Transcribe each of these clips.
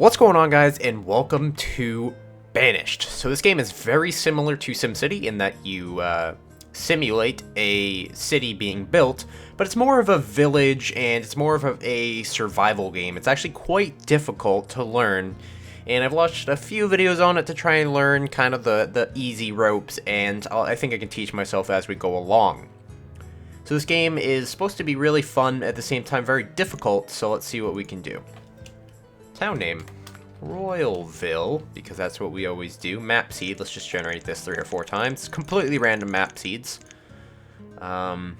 What's going on, guys, and welcome to Banished. So this game is very similar to SimCity in that you simulate a city being built, but it's more of a village and it's more of a survival game. It's actually quite difficult to learn, and I've watched a few videos on it to try and learn kind of the easy ropes, and I think I can teach myself as we go along. So this game is supposed to be really fun, at the same time very difficult, so let's see what we can do. Town name, Royalville, because that's what we always do. Map seed, let's just generate this 3 or 4 times. Completely random map seeds. I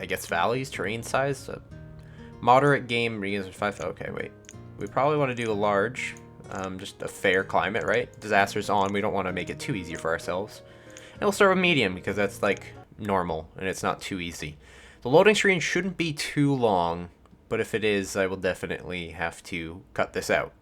guess valleys, terrain size, moderate game, reuse 5, okay, wait. We probably want to do a large, just a fair climate, right? Disasters on, we don't want to make it too easy for ourselves. And we'll start with medium, because that's like normal, and it's not too easy. The loading screen shouldn't be too long, but if it is, I will definitely have to cut this out.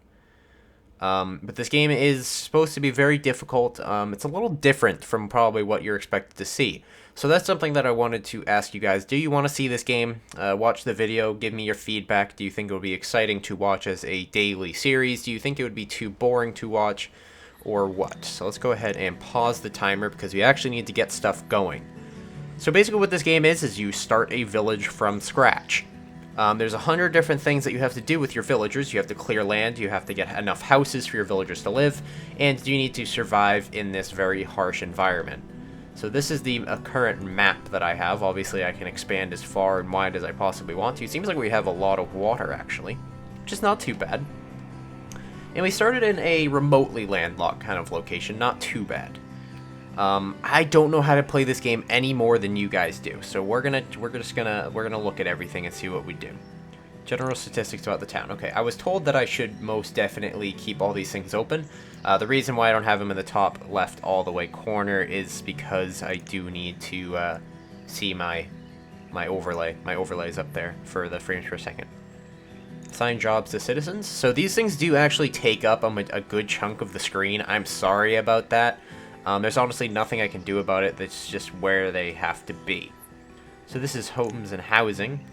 But this game is supposed to be very difficult. It's a little different from probably what you're expected to see. So that's something that I wanted to ask you guys. Do you want to see this game? Watch the video, give me your feedback. Do you think it would be exciting to watch as a daily series? Do you think it would be too boring to watch, or what? So let's go ahead and pause the timer because we actually need to get stuff going. So basically what this game is you start a village from scratch. There's 100 different things that you have to do with your villagers. You have to clear land, you have to get enough houses for your villagers to live, and you need to survive in this very harsh environment. So this is the current map that I have. Obviously I can expand as far and wide as I possibly want to. It seems like we have a lot of water actually, which is not too bad. And we started in a remotely landlocked kind of location, not too bad. I don't know how to play this game any more than you guys do, so we're gonna look at everything and see what we do. General statistics about the town. Okay, I was told that I should most definitely keep all these things open. The reason why I don't have them in the top left all the way corner is because I do need to see my overlay. My overlay is up there for the frames per second. Assign jobs to citizens. So these things do actually take up a good chunk of the screen. I'm sorry about that. There's honestly nothing I can do about it. That's just where they have to be. So this is homes and housing.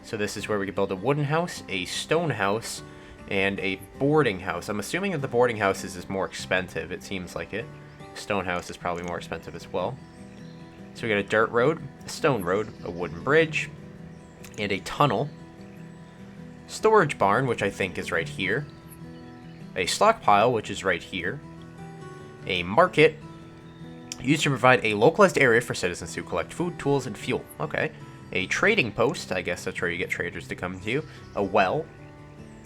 So this is where we can build a wooden house, a stone house, and a boarding house. I'm assuming that the boarding house is more expensive. It seems like it. Stone house is probably more expensive as well. So we got a dirt road, a stone road, a wooden bridge, and a tunnel. Storage barn, which I think is right here. A stockpile, which is right here. A market, used to provide a localized area for citizens to collect food, tools, and fuel. Okay. A trading post, I guess that's where you get traders to come to you. A well.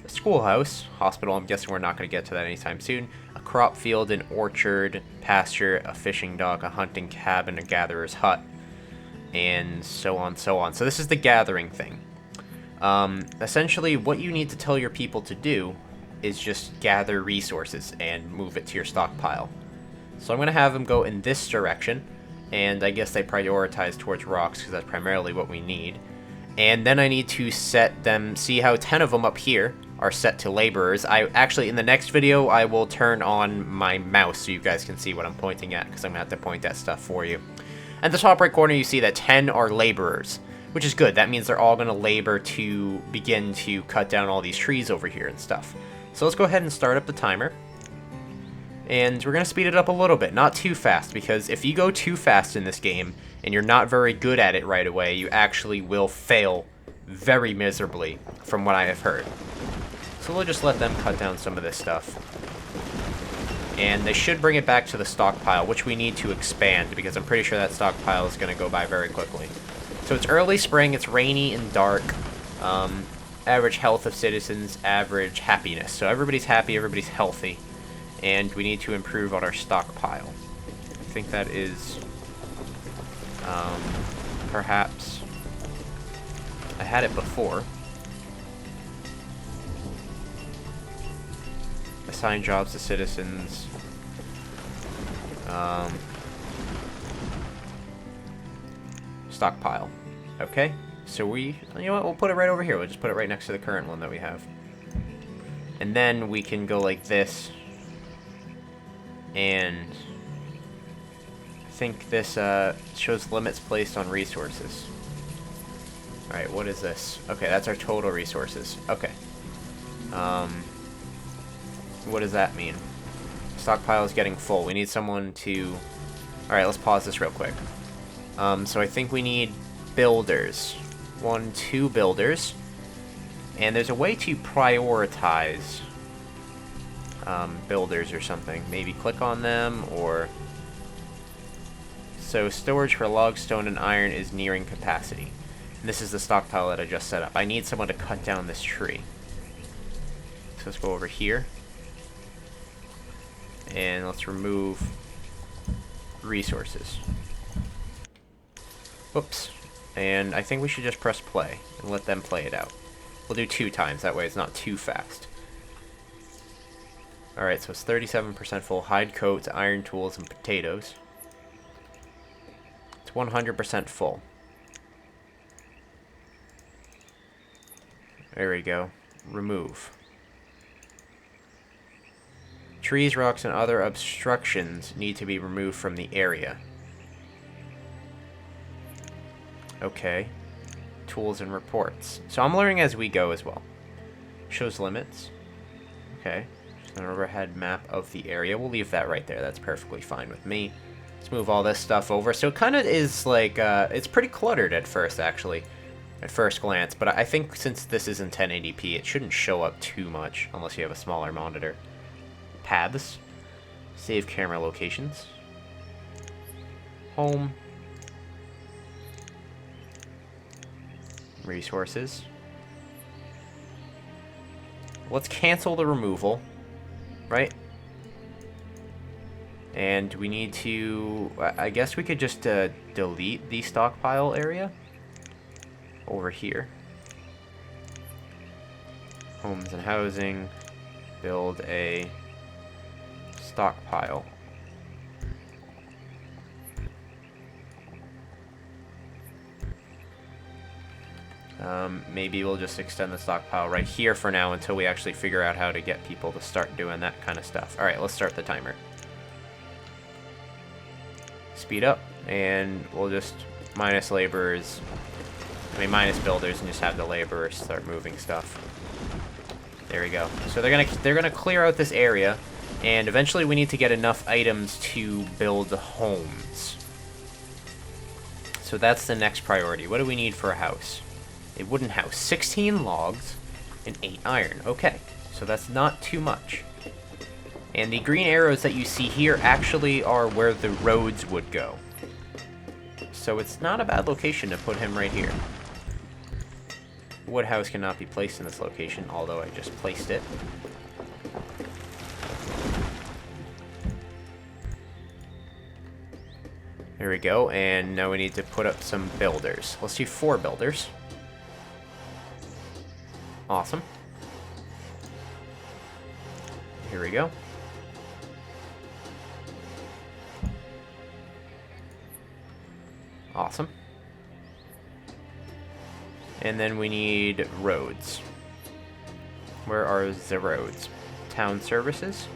A schoolhouse. Hospital, I'm guessing we're not going to get to that anytime soon. A crop field, an orchard, pasture, a fishing dock, a hunting cabin, a gatherer's hut, and so on, so on. So this is the gathering thing. Essentially, what you need to tell your people to do is just gather resources and move it to your stockpile. So I'm going to have them go in this direction, and I guess they prioritize towards rocks because that's primarily what we need. And then I need to set them, see how 10 of them up here are set to laborers. Actually, in the next video, I will turn on my mouse so you guys can see what I'm pointing at, because I'm going to have to point that stuff for you. At the top right corner, you see that 10 are laborers, which is good. That means they're all going to labor to begin to cut down all these trees over here and stuff. So let's go ahead and start up the timer. And we're going to speed it up a little bit, not too fast, because if you go too fast in this game and you're not very good at it right away, you actually will fail very miserably from what I have heard. So we'll just let them cut down some of this stuff. And they should bring it back to the stockpile, which we need to expand, because I'm pretty sure that stockpile is going to go by very quickly. So it's early spring, it's rainy and dark. Average health of citizens, average happiness. So everybody's happy, everybody's healthy. And we need to improve on our stockpile. I think that is, perhaps, I had it before. Assign jobs to citizens. Stockpile. Okay, so you know what, we'll put it right over here. We'll just put it right next to the current one that we have. And then we can go like this. And I think this shows limits placed on resources. Alright, what is this? Okay, that's our total resources. Okay. What does that mean? Stockpile is getting full. We need someone to... Alright, let's pause this real quick. So I think we need builders. 1, 2 builders. And there's a way to prioritize builders or something. Maybe click on them, or... So storage for log, stone, and iron is nearing capacity. And this is the stockpile that I just set up. I need someone to cut down this tree. So let's go over here. And let's remove resources. Whoops. And I think we should just press play and let them play it out. We'll do 2 times, that way it's not too fast. Alright, so it's 37% full. Hide coats, iron tools, and potatoes. It's 100% full. There we go. Remove. Trees, rocks, and other obstructions need to be removed from the area. Okay. Tools and reports. So I'm learning as we go as well. Shows limits. Okay. Just an overhead map of the area. We'll leave that right there. That's perfectly fine with me. Let's move all this stuff over. So it kind of is like, it's pretty cluttered at first, actually. At first glance. But I think since this is in 1080p, it shouldn't show up too much unless you have a smaller monitor. Paths. Save camera locations. Home. Resources. Let's cancel the removal, right? And we need to... I guess we could just delete the stockpile area over here. Homes and housing. Build a stockpile. Maybe we'll just extend the stockpile right here for now until we actually figure out how to get people to start doing that kind of stuff. Alright, let's start the timer. Speed up, and we'll just minus laborers, minus builders, and just have the laborers start moving stuff. There we go. So they're gonna clear out this area, and eventually we need to get enough items to build homes. So that's the next priority. What do we need for a house? A wooden house. 16 logs and 8 iron. Okay, so that's not too much. And the green arrows that you see here actually are where the roads would go. So it's not a bad location to put him right here. Wood house cannot be placed in this location, although I just placed it. There we go, and now we need to put up some builders. Let's do 4 builders. Awesome. Here we go. Awesome. And then we need roads. Where are the roads? Town services.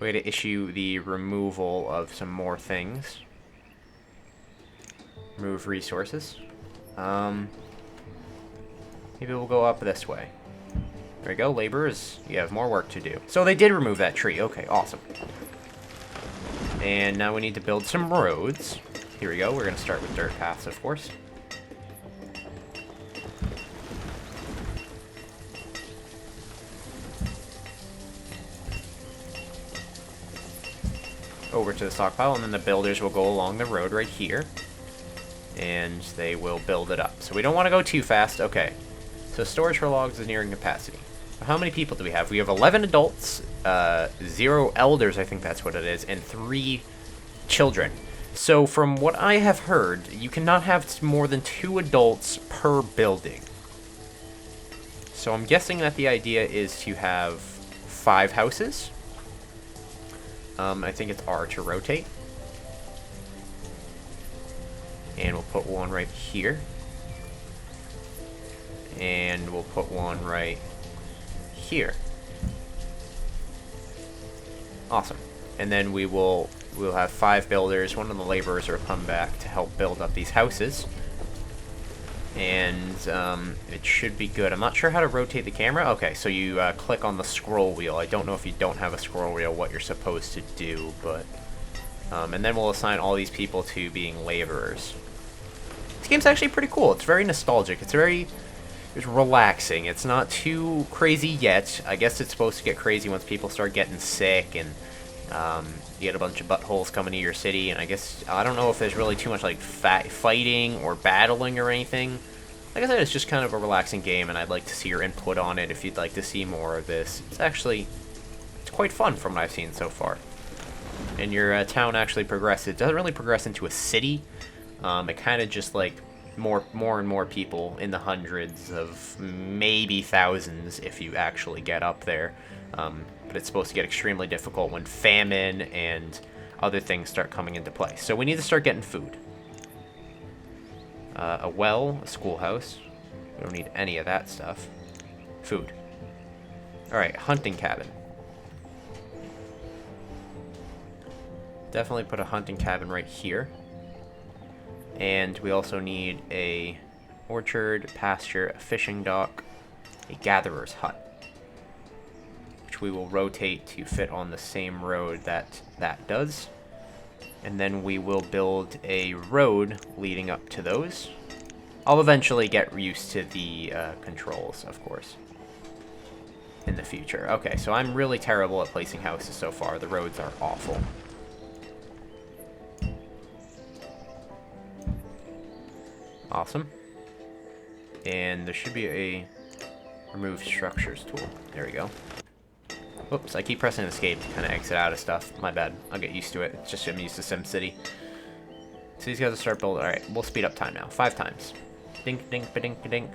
We had to issue the removal of some more things. Remove resources. Maybe we'll go up this way. There we go, laborers. You have more work to do. So they did remove that tree. Okay, awesome. And now we need to build some roads. Here we go. We're going to start with dirt paths, of course. Over to the stockpile, and then the builders will go along the road right here. And they will build it up. So we don't want to go too fast. Okay. So storage for logs is nearing capacity. How many people do we have? We have 11 adults, 0 elders, I think that's what it is, and 3 children. So from what I have heard, you cannot have more than 2 adults per building. So I'm guessing that the idea is to have 5 houses. I think it's R to rotate. And we'll put one right here. And we'll put one right here. Awesome. And then we'll have 5 builders. One of the laborers will come back to help build up these houses. and it should be good. I'm not sure how to rotate the camera. Okay, so you click on the scroll wheel. I don't know if you don't have a scroll wheel what you're supposed to do, but and then we'll assign all these people to being laborers. This game's actually pretty cool. It's very nostalgic. It's relaxing. It's not too crazy yet. I guess it's supposed to get crazy once people start getting sick and you get a bunch of buttholes coming to your city, and I guess, I don't know if there's really too much like fighting or battling or anything. Like I said, it's just kind of a relaxing game, and I'd like to see your input on it if you'd like to see more of this. It's quite fun from what I've seen so far. And your town actually progresses. It doesn't really progress into a city. It kind of just like more and more people in the hundreds of maybe thousands if you actually get up there. But it's supposed to get extremely difficult when famine and other things start coming into play. So we need to start getting food. A well, a schoolhouse. We don't need any of that stuff. Food. Alright, hunting cabin. Definitely put a hunting cabin right here. And we also need a orchard, pasture, a fishing dock, a gatherer's hut, which we will rotate to fit on the same road that does. And then we will build a road leading up to those. I'll eventually get used to the controls, of course, in the future. Okay, so I'm really terrible at placing houses so far. The roads are awful. Awesome. And there should be a remove structures tool. There we go. Whoops, I keep pressing escape to kind of exit out of stuff. My bad. I'll get used to it. It's just I'm used to SimCity. So these guys will start building. Alright, we'll speed up time now. 5 times. Dink, dink, ba-dink, dink.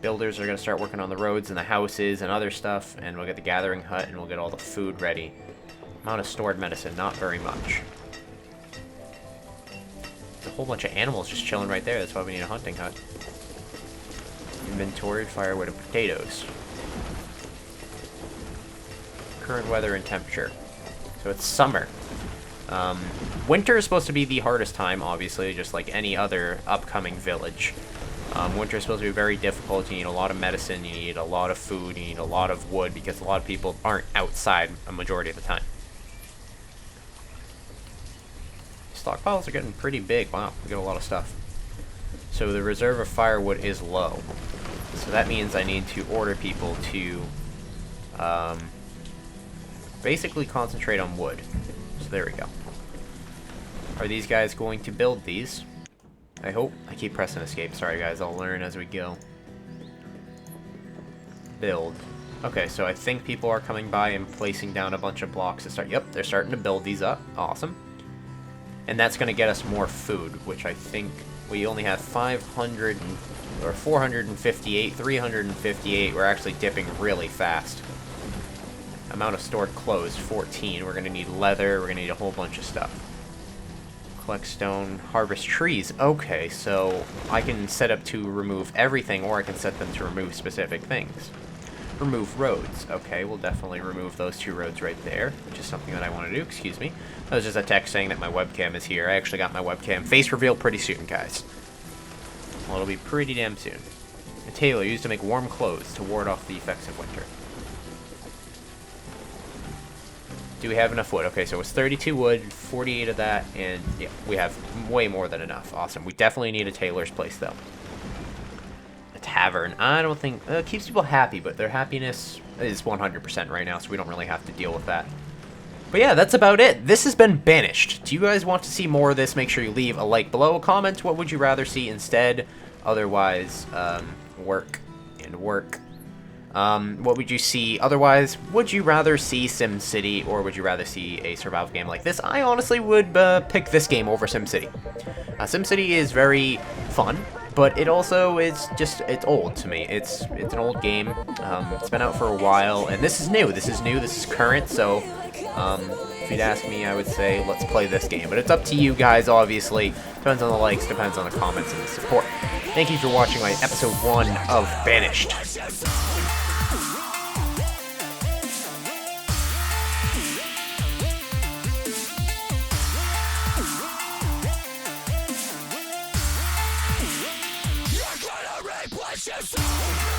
Builders are going to start working on the roads and the houses and other stuff. And we'll get the gathering hut and we'll get all the food ready. Amount of stored medicine, not very much. There's a whole bunch of animals just chilling right there. That's why we need a hunting hut. Inventory, firewood, and potatoes. Current weather and temperature. So it's summer. Winter is supposed to be the hardest time, obviously, just like any other upcoming village. Winter is supposed to be very difficult. You need a lot of medicine, you need a lot of food, you need a lot of wood, because a lot of people aren't outside a majority of the time. Stockpiles are getting pretty big. Wow, we get a lot of stuff. So the reserve of firewood is low. So that means I need to order people to basically concentrate on wood. So there we go. Are these guys going to build these? I hope. I keep pressing escape. Sorry guys, I'll learn as we go. Build. Okay, so I think people are coming by and placing down a bunch of blocks to start. Yep, they're starting to build these up. Awesome. And that's going to get us more food, which I think we only have 500 or 458, 358. We're actually dipping really fast. Amount of stored clothes, 14. We're going to need leather. We're going to need a whole bunch of stuff. Collect stone, harvest trees. Okay, so I can set up to remove everything, or I can set them to remove specific things. Remove roads. Okay, we'll definitely remove those 2 roads right there, which is something that I want to do. Excuse me. That was just a text saying that my webcam is here. I actually got my webcam face revealed pretty soon, guys. Well, it'll be pretty damn soon. A tailor used to make warm clothes to ward off the effects of winter. Do we have enough wood? Okay, so it's 32 wood, 48 of that, and yeah, we have way more than enough. Awesome. We definitely need a tailor's place, though. A tavern. I don't think... it keeps people happy, but their happiness is 100% right now, so we don't really have to deal with that. But yeah, that's about it. This has been Banished. Do you guys want to see more of this? Make sure you leave a like below, a comment. What would you rather see instead? Otherwise, work and work. What would you see otherwise? Would you rather see SimCity, or would you rather see a survival game like this? I honestly would pick this game over SimCity. SimCity is very fun, but it also is just, it's old to me. It's an old game. It's been out for a while, and this is new. This is current, so if you'd ask me, I would say let's play this game. But it's up to you guys, obviously. Depends on the likes, depends on the comments and the support. Thank you for watching my episode 1 of Banished. Push your soul.